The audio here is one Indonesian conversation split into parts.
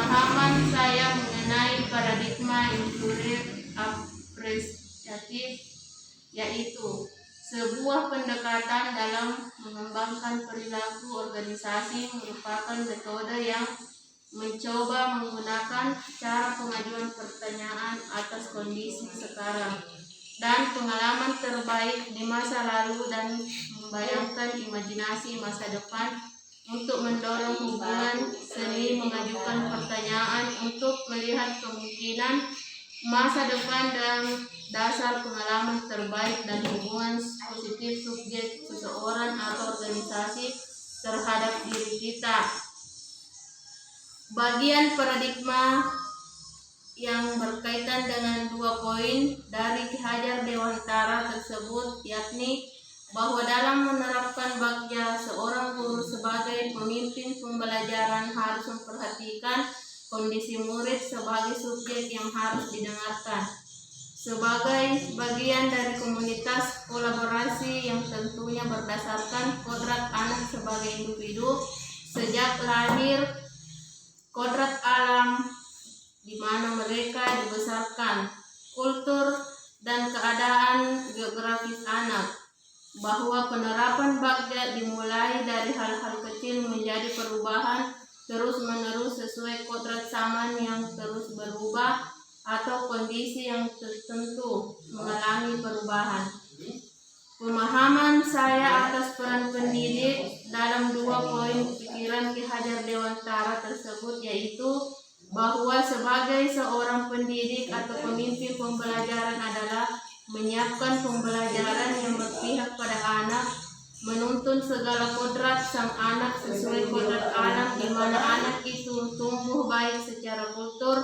pemahaman saya mengenai paradigma inklusif apresiatif, yaitu sebuah pendekatan dalam mengembangkan perilaku organisasi merupakan metode yang mencoba menggunakan cara pengajuan pertanyaan atas kondisi sekarang dan pengalaman terbaik di masa lalu dan membayangkan imajinasi masa depan untuk mendorong hubungan seni mengajukan pertanyaan untuk melihat kemungkinan masa depan dan dasar pengalaman terbaik dan hubungan positif subjek seseorang atau organisasi terhadap diri kita. Bagian paradigma yang berkaitan dengan 2 poin dari Ki Hajar Dewantara tersebut, yakni bahwa dalam menerapkan bagja, seorang guru sebagai pemimpin pembelajaran harus memperhatikan kondisi murid sebagai subjek yang harus didengarkan sebagai bagian dari komunitas kolaborasi yang tentunya berdasarkan kodrat anak sebagai individu sejak lahir, kodrat alam di mana mereka dibesarkan, kultur dan keadaan geografis anak, bahwa penerapan bagja dimulai dari hal-hal kecil menjadi perubahan terus-menerus sesuai kodrat zaman yang terus berubah atau kondisi yang tertentu mengalami perubahan. Pemahaman saya atas peran pendidik dalam 2 poin pikiran Ki Hajar Dewantara tersebut, yaitu bahwa sebagai seorang pendidik atau pemimpin pembelajaran adalah menyiapkan pembelajaran yang berpihak pada anak, menuntun segala kodrat sang anak sesuai kodrat alam di mana anak itu tumbuh baik secara kultur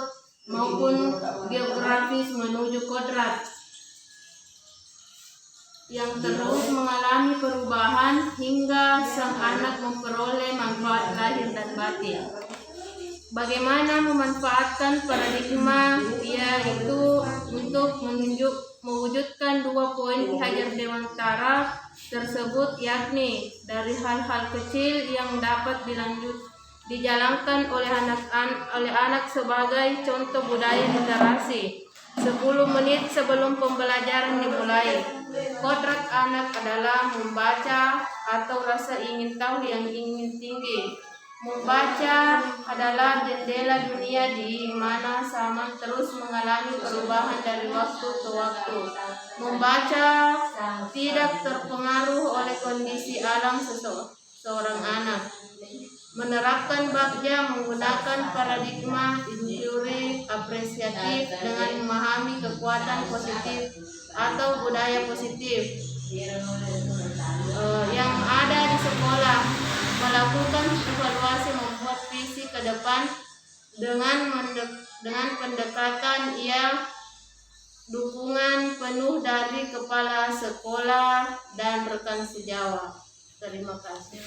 maupun geografis menuju kodrat yang terus mengalami perubahan hingga sang anak memperoleh manfaat lahir dan batin. Bagaimana memanfaatkan paradigma, yaitu untuk mewujudkan 2 poin Ki Hajar Dewantara tersebut, yakni dari hal-hal kecil yang dapat dijalankan oleh anak sebagai contoh budaya literasi 10 menit sebelum pembelajaran dimulai. Kodrat anak adalah membaca atau rasa ingin tahu yang ingin tinggi. Membaca adalah jendela dunia di mana zaman terus mengalami perubahan dari waktu ke waktu. Membaca tidak terpengaruh oleh kondisi alam seorang anak. Menerapkan bagja menggunakan paradigma inklusif apresiatif dengan memahami kekuatan positif atau budaya positif yang ada di sekolah, melakukan evaluasi membuat visi ke depan dengan pendekatan dukungan penuh dari kepala sekolah dan rekan sejawat. Terima kasih.